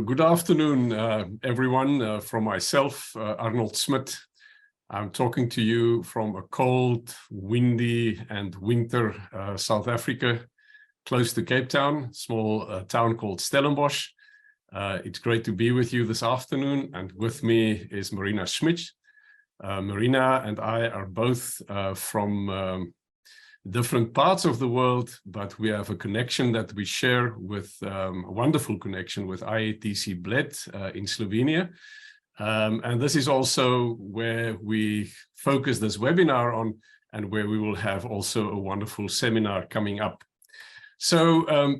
Good afternoon, everyone. From myself, Arnold Smit. I'm talking to you from a cold, windy and winter South Africa, close to Cape Town, small town called Stellenbosch. It's great to be with you this afternoon, and with me is Marina Schmidt. Marina and I are both from different parts of the world, but we have a connection that we share with a wonderful connection with IATC Bled in Slovenia. And this is also where we focus this webinar on, and where we will have also a wonderful seminar coming up. So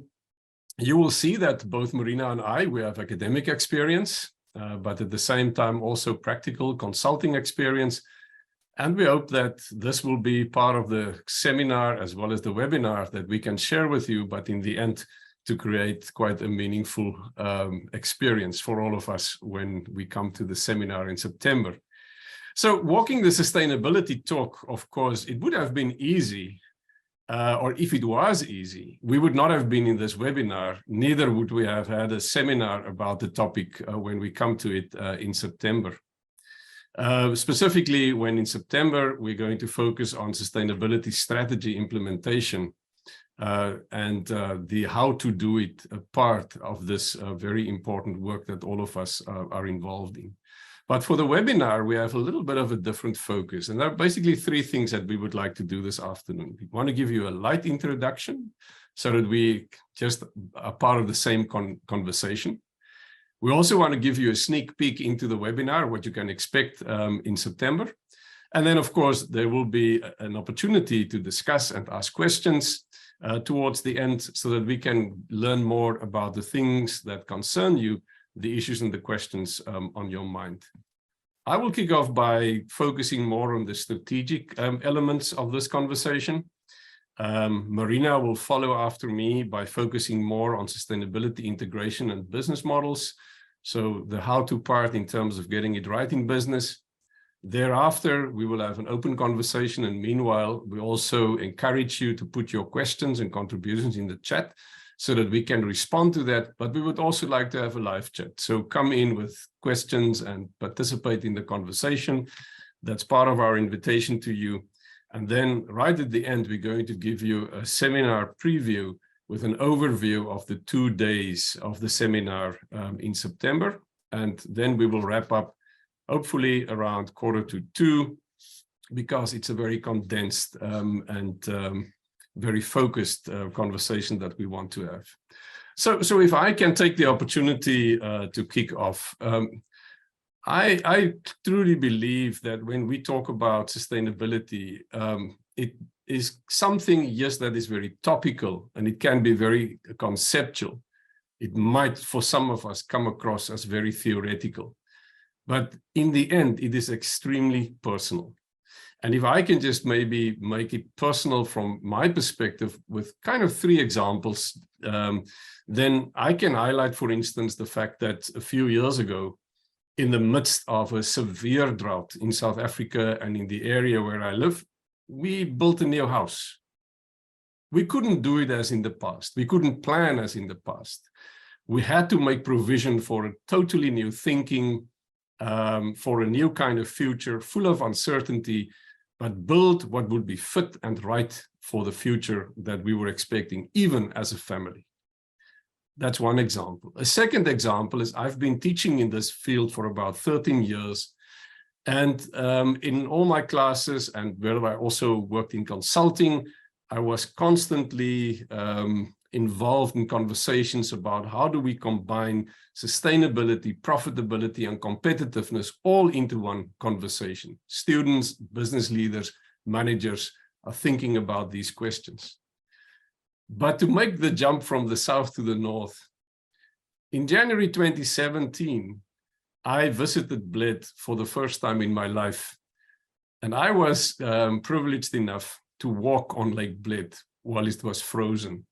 you will see that both Marina and I, we have academic experience, but at the same time also practical consulting experience. And we hope that this will be part of the seminar as well as the webinar that we can share with you, but in the end, to create quite a meaningful experience for all of us when we come to the seminar in September. So walking the sustainability talk, of course, it would have been easy, or if it was easy, we would not have been in this webinar, neither would we have had a seminar about the topic when we come to it in September. Specifically, when in September, we're going to focus on sustainability strategy implementation and the how to do it, a part of this very important work that all of us are involved in. But for the webinar, we have a little bit of a different focus. And there are basically three things that we would like to do this afternoon. We want to give you a light introduction so that we just are part of the same conversation. We also want to give you a sneak peek into the webinar, what you can expect in September. And then, of course, there will be an opportunity to discuss and ask questions towards the end so that we can learn more about the things that concern you, the issues and the questions on your mind. I will kick off by focusing more on the strategic elements of this conversation. Marina will follow after me by focusing more on sustainability integration and business models. So the how-to part in terms of getting it right in business. Thereafter, we will have an open conversation. And meanwhile, we also encourage you to put your questions and contributions in the chat so that we can respond to that. But we would also like to have a live chat. So come in with questions and participate in the conversation. That's part of our invitation to you. And then right at the end, we're going to give you a seminar preview with an overview of the 2 days of the seminar in September. And then we will wrap up, hopefully around 1:45, because it's a very condensed and very focused conversation that we want to have. So if I can take the opportunity to kick off, I truly believe that when we talk about sustainability, it is something, yes, that is very topical, and it can be very conceptual. It might, for some of us, come across as very theoretical. But in the end, it is extremely personal. And if I can just maybe make it personal from my perspective with kind of 3 examples, then I can highlight, for instance, the fact that a few years ago, in the midst of a severe drought in South Africa and in the area where I live, we built a new house. We couldn't do it as in the past. We couldn't plan as in the past. We had to make provision for a totally new thinking, for a new kind of future, full of uncertainty, but build what would be fit and right for the future that we were expecting, even as a family. That's one example. A second example is I've been teaching in this field for about 13 years. And in all my classes, and where I also worked in consulting, I was constantly involved in conversations about how do we combine sustainability, profitability, and competitiveness all into one conversation. Students, business leaders, managers are thinking about these questions. But to make the jump from the south to the north, in January 2017, I visited Bled for the first time in my life. And I was privileged enough to walk on Lake Bled while it was frozen.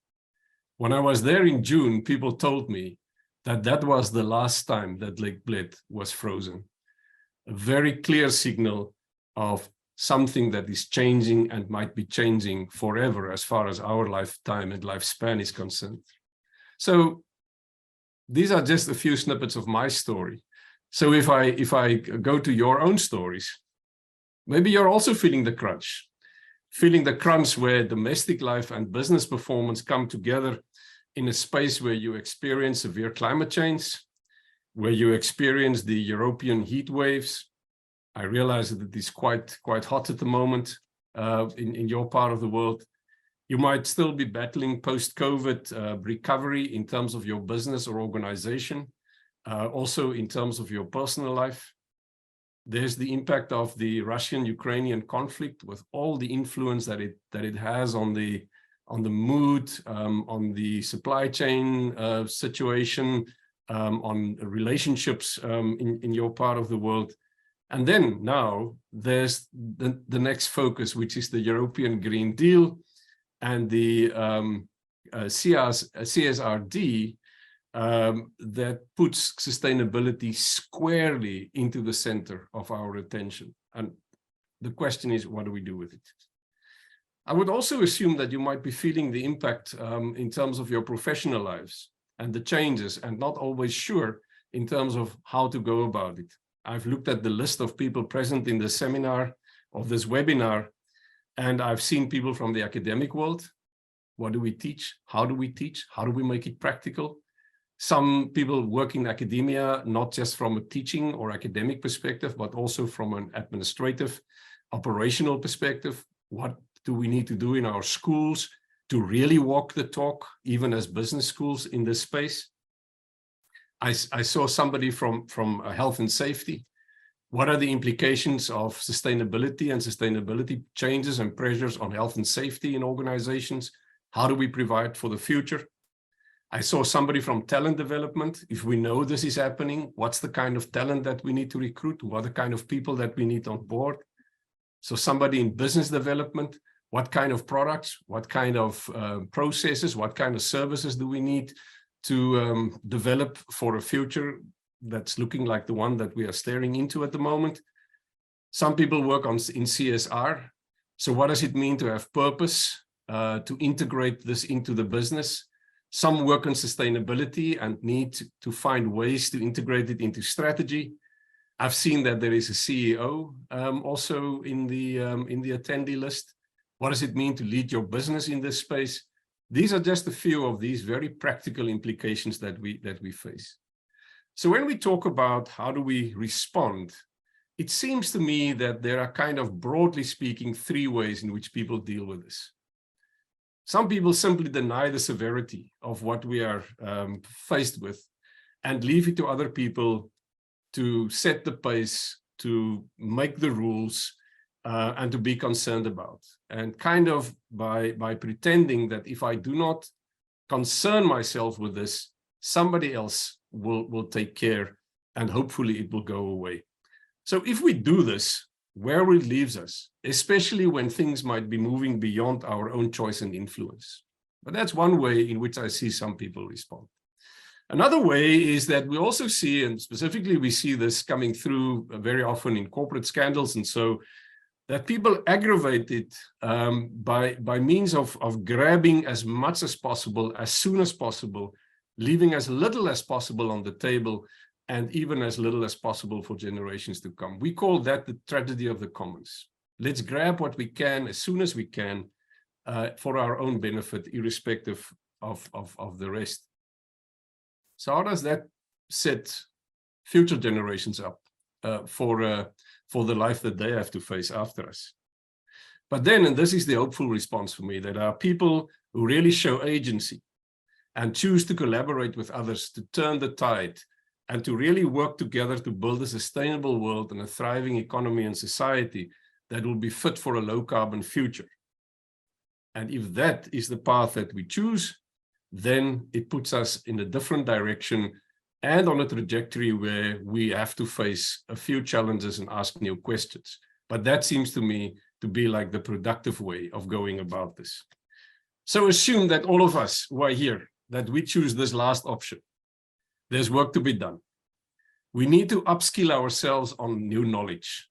When I was there in June, people told me that that was the last time that Lake Bled was frozen. A very clear signal of something that is changing and might be changing forever as far as our lifetime and lifespan is concerned. So These are just a few snippets of my story. So if I go to your own stories, maybe you're also feeling the crunch where domestic life and business performance come together in a space where you experience severe climate change, where you experience the European heat waves. I realize that it is quite hot at the moment in your part of the world. You might still be battling post-COVID recovery in terms of your business or organization, also in terms of your personal life. There's the impact of the Russian-Ukrainian conflict with all the influence that it has on the mood, on the supply chain situation, on relationships in your part of the world. And then now there's the next focus, which is the European Green Deal and the CSRD that puts sustainability squarely into the center of our attention. And the question is, what do we do with it? I would also assume that you might be feeling the impact in terms of your professional lives and the changes, and not always sure in terms of how to go about it. I've looked at the list of people present in the seminar of this webinar, and I've seen people from the academic world. What do we teach? How do we teach? How do we make it practical? Some people work in academia, not just from a teaching or academic perspective, but also from an administrative, operational perspective. What do we need to do in our schools to really walk the talk, even as business schools in this space? I saw somebody from health and safety. What are the implications of sustainability and sustainability changes and pressures on health and safety in organizations? How do we provide for the future? I saw somebody from talent development. If we know this is happening, what's the kind of talent that we need to recruit? What are the kind of people that we need on board? So somebody in business development, what kind of products, what kind of processes, what kind of services do we need to develop for a future that's looking like the one that we are staring into at the moment? Some people work in CSR. So what does it mean to have purpose, to integrate this into the business? Some work on sustainability and need to find ways to integrate it into strategy. I've seen that there is a CEO also in the attendee list. What does it mean to lead your business in this space? These are just a few of these very practical implications that we face. So when we talk about how do we respond, it seems to me that there are kind of, broadly speaking, three ways in which people deal with this. Some people simply deny the severity of what we are faced with and leave it to other people to set the pace, to make the rules, and to be concerned about. And kind of by pretending that if I do not concern myself with this, somebody else will take care, and hopefully it will go away. So if we do this, where it leaves us, especially when things might be moving beyond our own choice and influence. But that's one way in which I see some people respond. Another way is that we also see, and specifically we see this coming through very often in corporate scandals, and so that people aggravate it by means of grabbing as much as possible, as soon as possible, leaving as little as possible on the table, and even as little as possible for generations to come. We call that the tragedy of the commons. Let's grab what we can as soon as we can for our own benefit, irrespective of the rest. So how does that set future generations up for the life that they have to face after us? But then, and this is the hopeful response for me, that are people who really show agency and choose to collaborate with others to turn the tide and to really work together to build a sustainable world and a thriving economy and society that will be fit for a low-carbon future. And if that is the path that we choose, then it puts us in a different direction and on a trajectory where we have to face a few challenges and ask new questions. But that seems to me to be like the productive way of going about this. So assume that all of us who are here, that we choose this last option. There's work to be done. We need to upskill ourselves on new knowledge.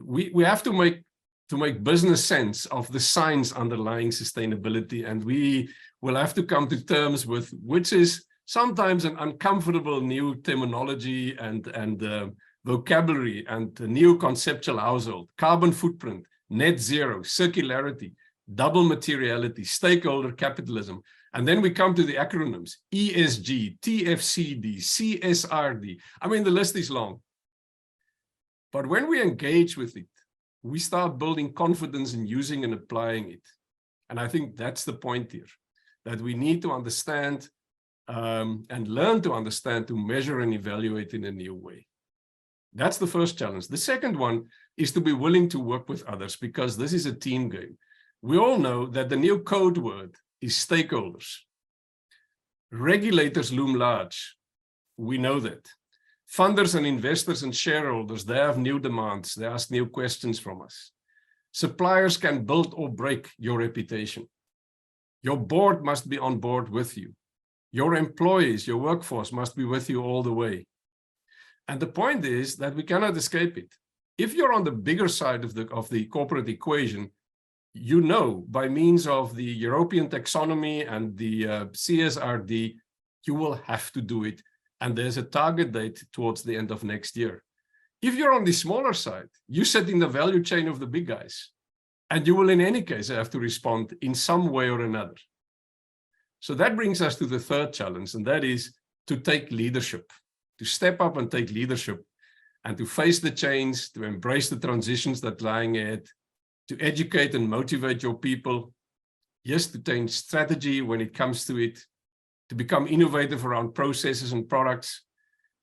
We have to make business sense of the science underlying sustainability, and we will have to come to terms with which is sometimes an uncomfortable new terminology and vocabulary and a new conceptual household, carbon footprint, net zero, circularity, double materiality, stakeholder capitalism. And then we come to the acronyms, ESG, TFCD, CSRD. I mean, the list is long. But when we engage with it, we start building confidence in using and applying it. And I think that's the point here, that we need to understand and learn to understand, to measure and evaluate in a new way. That's the first challenge. The second one is to be willing to work with others, because this is a team game. We all know that the new code word is stakeholders. Regulators loom large. We know that. Funders and investors and shareholders, they have new demands. They ask new questions from us. Suppliers can build or break your reputation. Your board must be on board with you. Your employees, your workforce must be with you all the way. And the point is that we cannot escape it. If you're on the bigger side of the corporate equation, you know, by means of the European taxonomy and the CSRD, you will have to do it. And there's a target date towards the end of next year. If you're on the smaller side, you sit in the value chain of the big guys, and you will in any case have to respond in some way or another. So that brings us to the third challenge, and that is to take leadership, to step up and take leadership, and to face the change, to embrace the transitions that are lying ahead, to educate and motivate your people, yes, to change strategy when it comes to it, to become innovative around processes and products,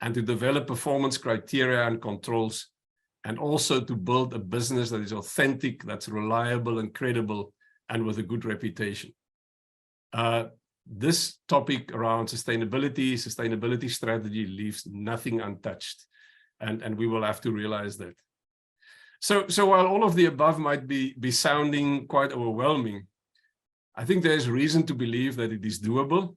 and to develop performance criteria and controls, and also to build a business that is authentic, that's reliable and credible, and with a good reputation. This topic around sustainability strategy leaves nothing untouched, and we will have to realize that. So while all of the above might be sounding quite overwhelming, I think there's reason to believe that it is doable.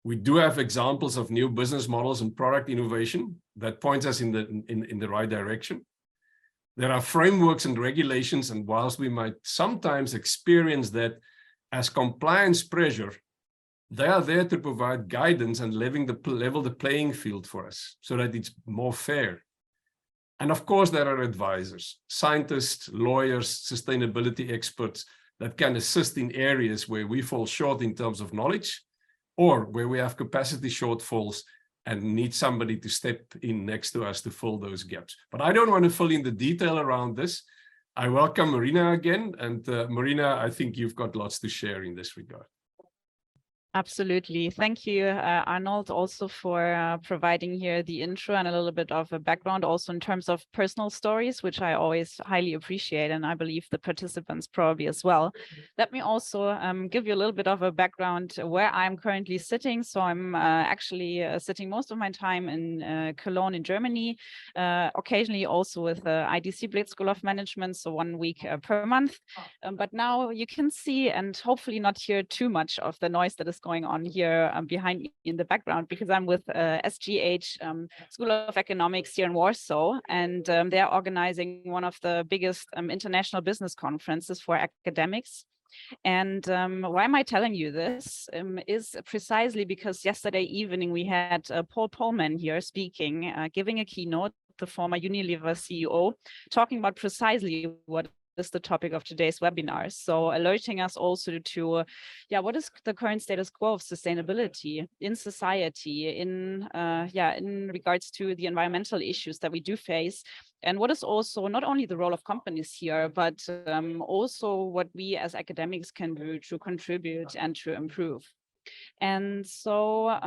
We do have examples of new business models and product innovation that points us in the right direction. There are frameworks and regulations, and whilst we might sometimes experience that as compliance pressure, they are there to provide guidance and level the playing field for us so that it's more fair. And of course, there are advisors, scientists, lawyers, sustainability experts that can assist in areas where we fall short in terms of knowledge, or where we have capacity shortfalls and need somebody to step in next to us to fill those gaps. But I don't want to fill in the detail around this. I welcome Marina again. And Marina, I think you've got lots to share in this regard. Absolutely. Thank you, Arnold, also for providing here the intro and a little bit of a background also in terms of personal stories, which I always highly appreciate, and I believe the participants probably as well. Let me also give you a little bit of a background where I'm currently sitting. So I'm actually sitting most of my time in Cologne in Germany, occasionally also with IDC Bled School of Management, so 1 week per month. But now you can see and hopefully not hear too much of the noise that is going on here behind me in the background, because I'm with SGH School of Economics here in Warsaw, and they're organizing one of the biggest international business conferences for academics. And why am I telling you this is precisely because yesterday evening we had Paul Polman here speaking, giving a keynote, the former Unilever CEO, talking about precisely what is the topic of today's webinar. So alerting us also to, what is the current status quo of sustainability in society, in regards to the environmental issues that we do face, and what is also not only the role of companies here, but also what we as academics can do to contribute and to improve. And so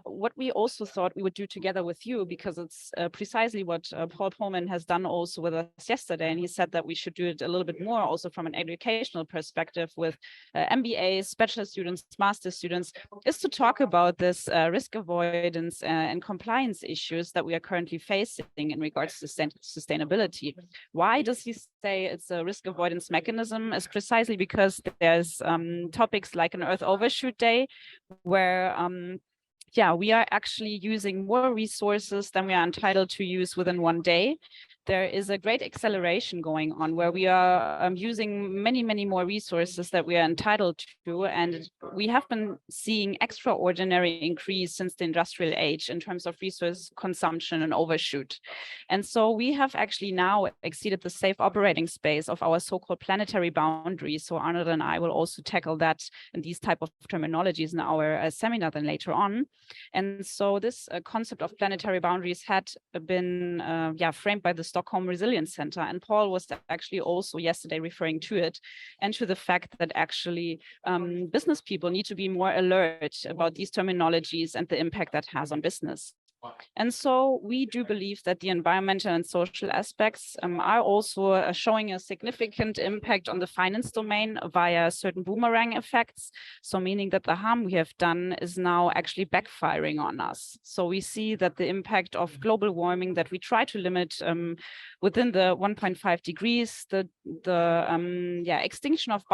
what we also thought we would do together with you, because it's precisely what Paul Polman has done also with us yesterday, and he said that we should do it a little bit more also from an educational perspective with MBAs, bachelor students, master students, is to talk about this risk avoidance and compliance issues that we are currently facing in regards to sustainability. Why does he say it's a risk avoidance mechanism? Is precisely because there's topics like an Earth Overshoot Day, where we are actually using more resources than we are entitled to use within one day. there is a great acceleration going on where we are using many more resources that we are entitled to. And we have been seeing extraordinary increase since the industrial age in terms of resource consumption and overshoot. And so we have actually now exceeded the safe operating space of our so-called planetary boundaries. So Arnold and I will also tackle that and these type of terminologies in our seminar then later on. And so this concept of planetary boundaries had been framed by the Stockholm Resilience Center. And Paul was actually also yesterday referring to it and to the fact that actually business people need to be more alert about these terminologies and the impact that has on business. And so we do believe that the environmental and social aspects are also showing a significant impact on the finance domain via certain boomerang effects. So meaning that the harm we have done is now actually backfiring on us. So we see that the impact of global warming that we try to limit within the 1.5 degrees, the extinction of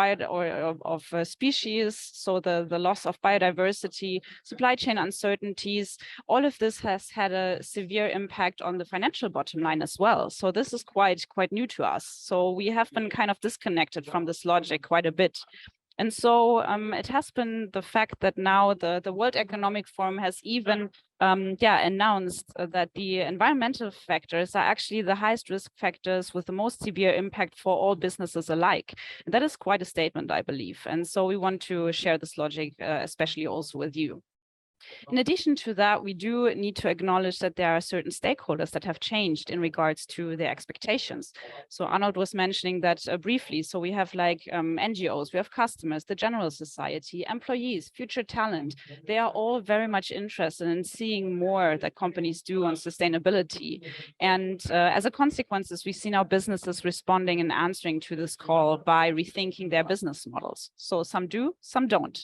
species, so the loss of biodiversity, supply chain uncertainties, all of this has had a severe impact on the financial bottom line as well. So this is quite new to us. So we have been kind of disconnected from this logic quite a bit. And so it has been the fact that now the World Economic Forum has even announced that the environmental factors are actually the highest risk factors with the most severe impact for all businesses alike. And that is quite a statement, I believe. And so we want to share this logic, especially also with you. In addition to that, we do need to acknowledge that there are certain stakeholders that have changed in regards to their expectations. So Arnold was mentioning that briefly. So we have like NGOs, we have customers, the general society, employees, future talent. They are all very much interested in seeing more that companies do on sustainability. And as a consequence, we see now businesses responding and answering to this call by rethinking their business models. So some do, some don't.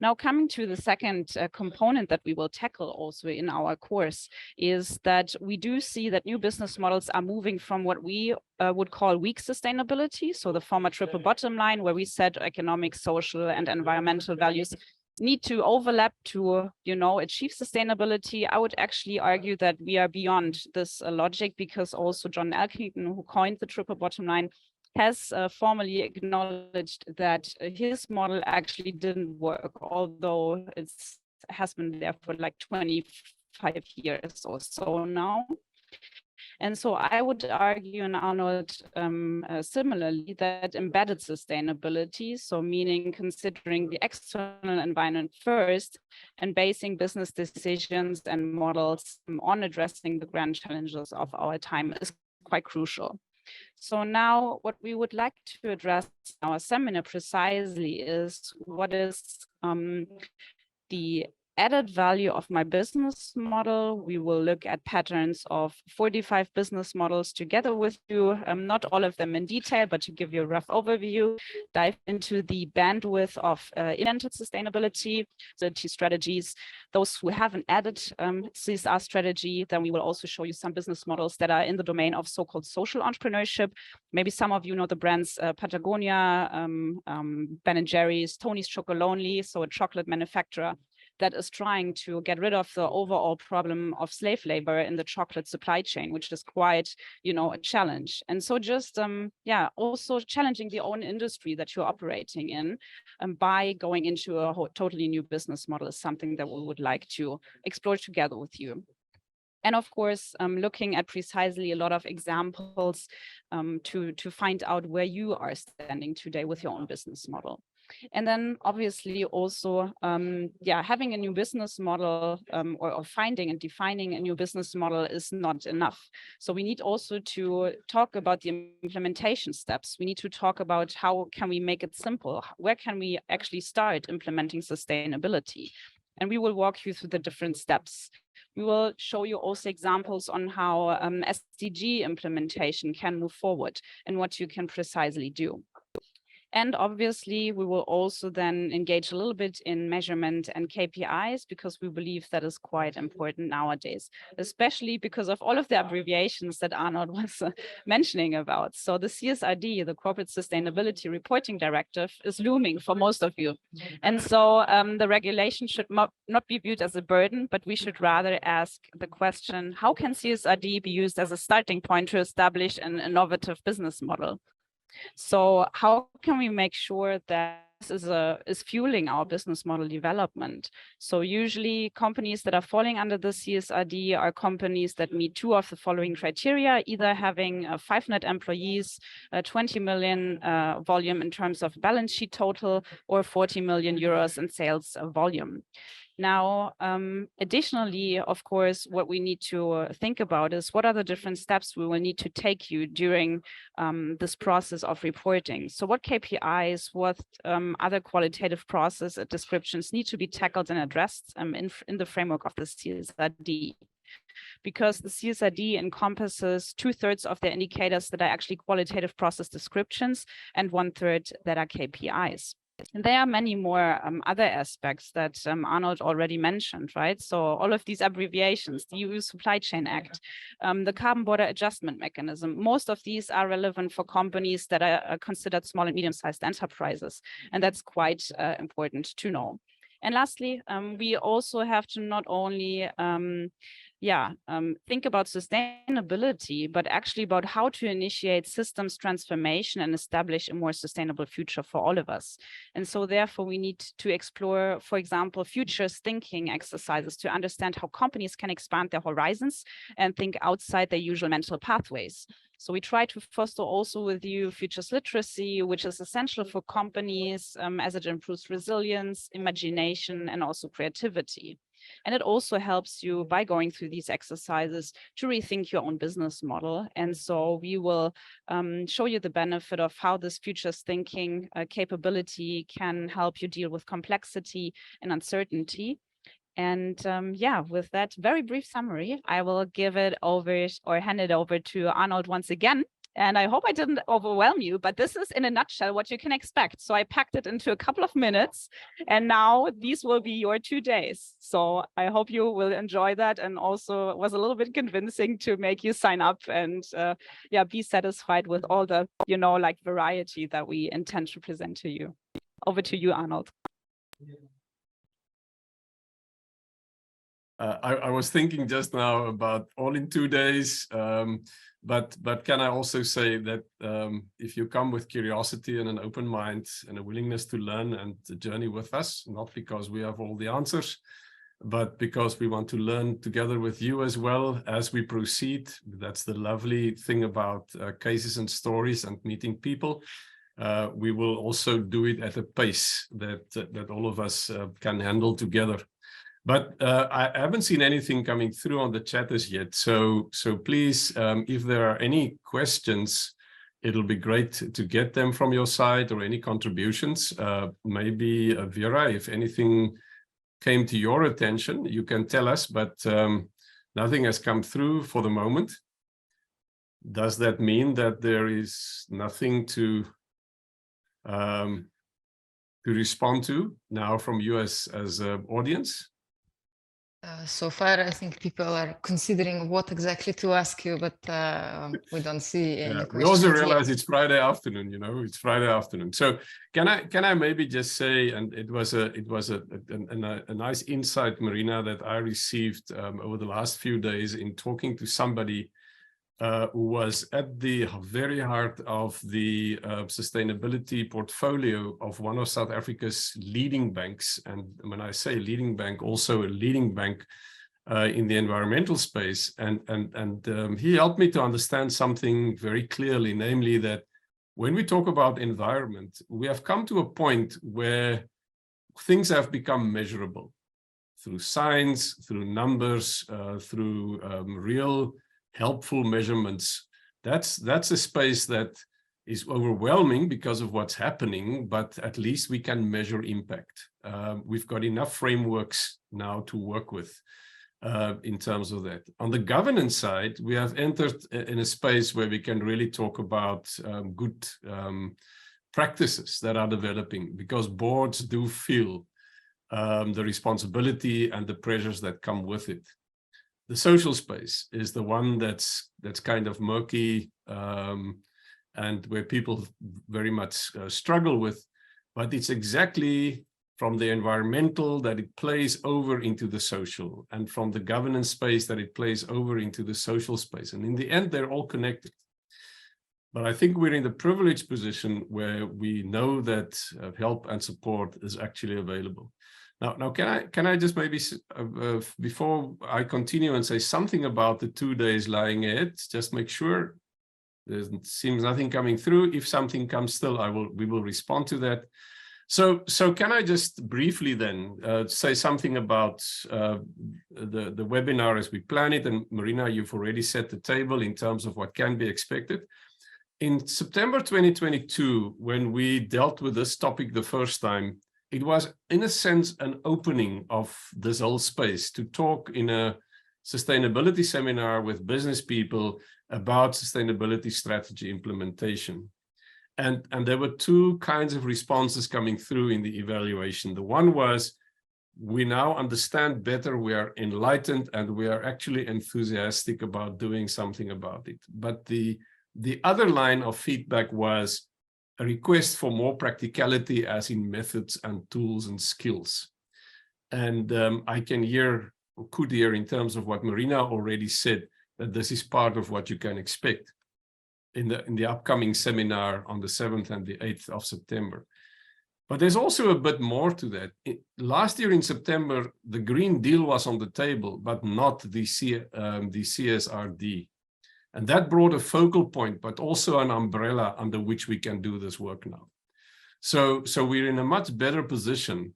Now coming to the second component that we will tackle also in our course is that we do see that new business models are moving from what we would call weak sustainability. So the former triple bottom line, where we said economic, social, and environmental values need to overlap to, achieve sustainability. I would actually argue that we are beyond this logic, because also John Elkington, who coined the triple bottom line, has formally acknowledged that his model actually didn't work, although it has been there for like 25 years or so now. And so I would argue, and Arnold similarly, that embedded sustainability, so meaning considering the external environment first and basing business decisions and models on addressing the grand challenges of our time, is quite crucial. So now what we would like to address in our seminar precisely is what is the added value of my business model. We will look at patterns of 45 business models together with you, not all of them in detail, but to give you a rough overview, dive into the bandwidth of implemented sustainability strategies, those who have an added CSR strategy. Then we will also show you some business models that are in the domain of so-called social entrepreneurship. Maybe some of you know the brands Patagonia, Ben & Jerry's, Tony's Chocolonely, so a chocolate manufacturer that is trying to get rid of the overall problem of slave labor in the chocolate supply chain, which is quite, a challenge. And so just, also challenging the own industry that you're operating in by going into a totally new business model is something that we would like to explore together with you. And of course, looking at precisely a lot of examples to find out where you are standing today with your own business model. And then obviously also, having a new business model or finding and defining a new business model is not enough. So we need also to talk about the implementation steps. We need to talk about how can we make it simple? Where can we actually start implementing sustainability? And we will walk you through the different steps. We will show you also examples on how SDG implementation can move forward and what you can precisely do. And obviously, we will also then engage a little bit in measurement and KPIs, because we believe that is quite important nowadays, especially because of all of the abbreviations that Arnold was mentioning about. So the CSRD, the Corporate Sustainability Reporting Directive, is looming for most of you. And so the regulation should not be viewed as a burden, but we should rather ask the question, how can CSRD be used as a starting point to establish an innovative business model? So how can we make sure that this is fueling our business model development? So usually companies that are falling under the CSRD are companies that meet two of the following criteria, either having 500 employees, 20 million volume in terms of balance sheet total, or 40 million euros in sales volume. Now, additionally, of course, what we need to think about is what are the different steps we will need to take you during this process of reporting. So what KPIs, what other qualitative process descriptions need to be tackled and addressed in the framework of the CSRD? Because the CSRD encompasses 2/3 of the indicators that are actually qualitative process descriptions and 1/3 that are KPIs. And there are many more other aspects that Arnold already mentioned, right? So all of these abbreviations, the EU Supply Chain Act, the Carbon Border Adjustment Mechanism, most of these are relevant for companies that are considered small and medium-sized enterprises. And that's quite important to know. And lastly, we also have to not only think about sustainability, but actually about how to initiate systems transformation and establish a more sustainable future for all of us. And so therefore we need to explore, for example, futures thinking exercises to understand how companies can expand their horizons and think outside their usual mental pathways. So we try to foster also with you futures literacy, which is essential for companies as it improves resilience, imagination, and also creativity. And it also helps you by going through these exercises to rethink your own business model. And so we will show you the benefit of how this futures thinking capability can help you deal with complexity and uncertainty. And with that very brief summary, I will give it over or hand it over to Arnold once again. And I hope I didn't overwhelm you, but this is in a nutshell what you can expect. So I packed it into a couple of minutes, and now these will be your 2 days. So I hope you will enjoy that, and also was a little bit convincing to make you sign up and be satisfied with all the, variety that we intend to present to you. Over to you, Arnold. I was thinking just now about all in 2 days, but can I also say that if you come with curiosity and an open mind and a willingness to learn and to journey with us, not because we have all the answers, but because we want to learn together with you as well as we proceed. That's the lovely thing about cases and stories and meeting people. We will also do it at a pace that all of us can handle together. But I haven't seen anything coming through on the chat as yet. So please, if there are any questions, it'll be great to get them from your side, or any contributions. Maybe Vera, if anything came to your attention, you can tell us, but nothing has come through for the moment. Does that mean that there is nothing to respond to now from you as an audience? So far, I think people are considering what exactly to ask you, but we don't see any questions. We also realize yet. It's Friday afternoon, it's Friday afternoon. So can I maybe just say, and it was a nice insight, Marina, that I received over the last few days in talking to somebody who was at the very heart of the sustainability portfolio of one of South Africa's leading banks. And when I say leading bank, also a leading bank in the environmental space. And he helped me to understand something very clearly, namely that when we talk about environment, we have come to a point where things have become measurable through science, through numbers, through real helpful measurements. That's a space that is overwhelming because of what's happening, but at least we can measure impact. We've got enough frameworks now to work with in terms of that. On the governance side, we have entered in a space where we can really talk about good practices that are developing, because boards do feel the responsibility and the pressures that come with it. The social space is the one that's kind of murky and where people very much struggle with, but it's exactly from the environmental that it plays over into the social, and from the governance space that it plays over into the social space. And in the end, they're all connected. But I think we're in the privileged position where we know that help and support is actually available. Now, can I just maybe, before I continue, and say something about the 2 days lying ahead, just make sure there seems nothing coming through. If something comes still, we will respond to that. So can I just briefly then say something about the webinar as we plan it? And Marina, you've already set the table in terms of what can be expected. In September 2022, when we dealt with this topic the first time, it was, in a sense, an opening of this whole space to talk in a sustainability seminar with business people about sustainability strategy implementation. And there were two kinds of responses coming through in the evaluation. The one was, we now understand better, we are enlightened, and we are actually enthusiastic about doing something about it. But the other line of feedback was a request for more practicality, as in methods and tools and skills. And I can hear, or could hear, in terms of what Marina already said, that this is part of what you can expect in the upcoming seminar on the 7th and the 8th of September. But there's also a bit more to that. Last year in September, the Green Deal was on the table, but not the CSRD. And that brought a focal point, but also an umbrella under which we can do this work now. So we're in a much better position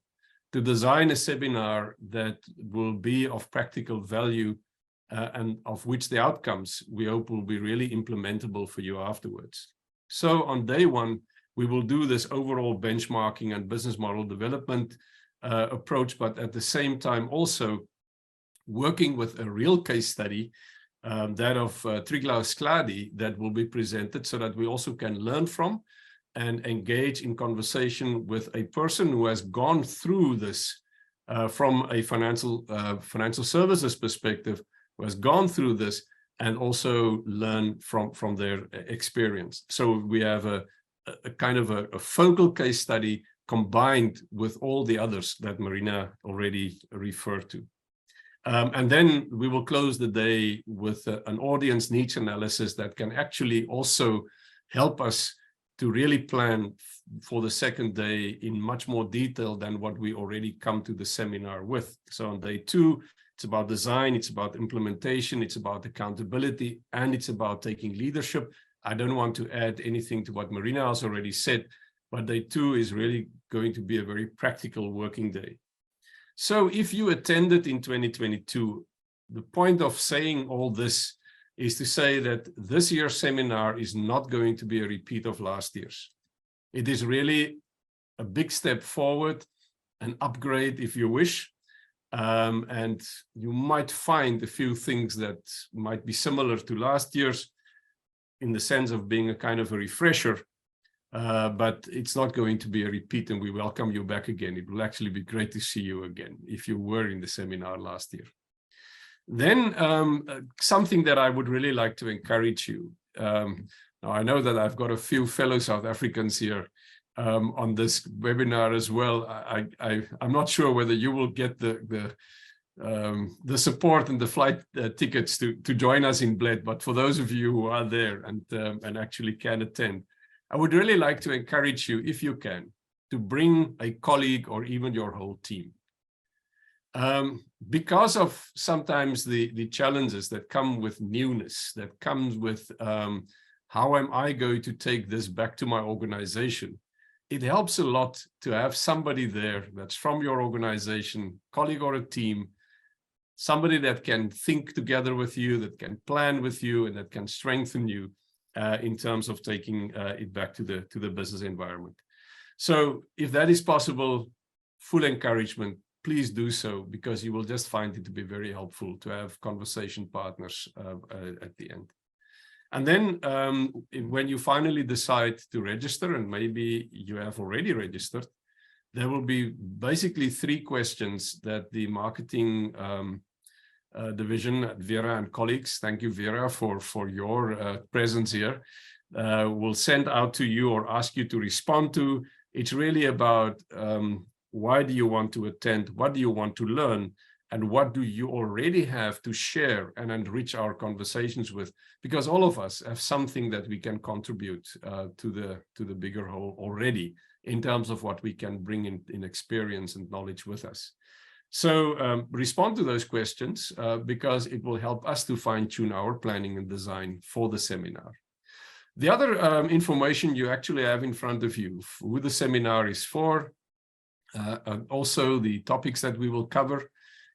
to design a seminar that will be of practical value and of which the outcomes, we hope, will be really implementable for you afterwards. So on day one, we will do this overall benchmarking and business model development approach, but at the same time also working with a real case study, that of Triglav Skladi, that will be presented, so that we also can learn from and engage in conversation with a person who has gone through this from a financial services perspective, who has gone through this, and also learn from their experience. So we have a kind of a focal case study combined with all the others that Marina already referred to. And then we will close the day with an audience needs analysis that can actually also help us to really plan for the second day in much more detail than what we already come to the seminar with. So on day two, it's about design, it's about implementation, it's about accountability, and it's about taking leadership. I don't want to add anything to what Marina has already said, but day two is really going to be a very practical working day. So if you attended in 2022, the point of saying all this is to say that this year's seminar is not going to be a repeat of last year's. It is really a big step forward, an upgrade if you wish, and you might find a few things that might be similar to last year's in the sense of being a kind of a refresher, but it's not going to be a repeat, and we welcome you back again. It will actually be great to see you again if you were in the seminar last year. Then something that I would really like to encourage you. Now I know that I've got a few fellow South Africans here on this webinar as well. I'm not sure whether you will get the support and the flight tickets to join us in Bled, but for those of you who are there and actually can attend, I would really like to encourage you, if you can, to bring a colleague or even your whole team. Because of sometimes the challenges that come with newness, that comes with how am I going to take this back to my organization, it helps a lot to have somebody there that's from your organization, colleague or a team, somebody that can think together with you, that can plan with you, and that can strengthen you in terms of taking it back to the business environment. So if that is possible, full encouragement, please do so, because you will just find it to be very helpful to have conversation partners at the end. And then when you finally decide to register, and maybe you have already registered, there will be basically 3 questions that the marketing division at Vera and colleagues, thank you Vera for your presence here, will send out to you or ask you to respond to. It's really about why do you want to attend, what do you want to learn, and what do you already have to share and enrich our conversations with, because all of us have something that we can contribute to the bigger whole already in terms of what we can bring in experience and knowledge with us. So respond to those questions because it will help us to fine-tune our planning and design for the seminar. The other information you actually have in front of you, who the seminar is for, and also the topics that we will cover.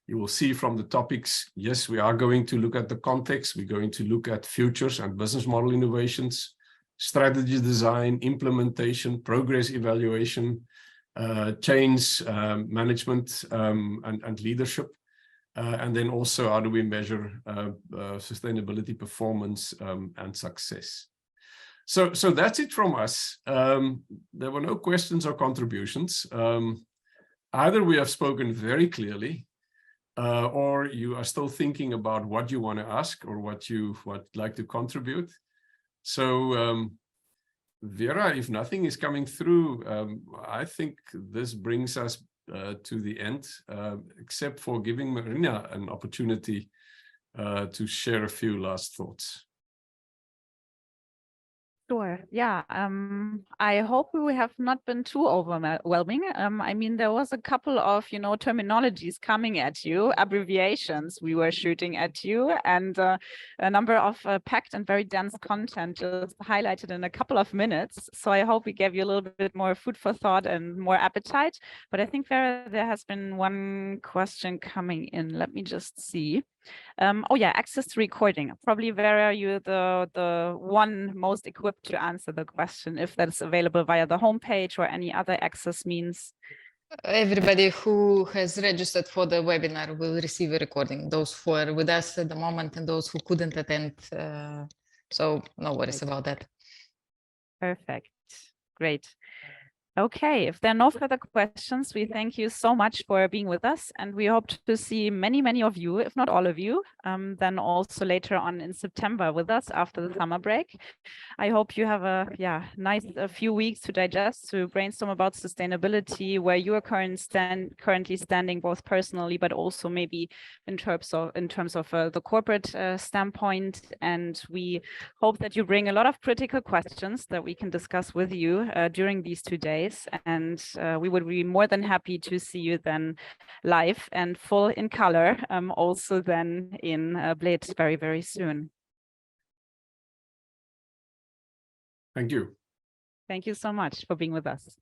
You will see from the topics, yes, we are going to look at the context. We're going to look at futures and business model innovations, strategy design, implementation, progress evaluation, change management and leadership. And then also how do we measure sustainability performance and success. So that's it from us. There were no questions or contributions. Either we have spoken very clearly, or you are still thinking about what you want to ask or what you would like to contribute. So Vera, if nothing is coming through, I think this brings us to the end, except for giving Marina an opportunity to share a few last thoughts. Sure. Yeah. I hope we have not been too overwhelming. I mean, there was a couple of, terminologies coming at you, abbreviations we were shooting at you, and a number of packed and very dense content just highlighted in a couple of minutes. So I hope we gave you a little bit more food for thought and more appetite. But I think there has been one question coming in. Let me just see. Oh yeah, access to recording. Probably Vera, you're the one most equipped to answer the question, if that's available via the homepage or any other access means. Everybody who has registered for the webinar will receive a recording. Those who are with us at the moment and those who couldn't attend. So no worries about that. Perfect. Great. Okay, if there are no further questions, we thank you so much for being with us, and we hope to see many of you, if not all of you, then also later on in September with us after the summer break. I hope you have a nice few weeks to digest, to brainstorm about sustainability, where you are currently standing, both personally, but also maybe in terms of the corporate standpoint. And we hope that you bring a lot of critical questions that we can discuss with you during these 2 days. And we would be more than happy to see you then live and full in color, also then in Bled very soon. Thank you. Thank you so much for being with us.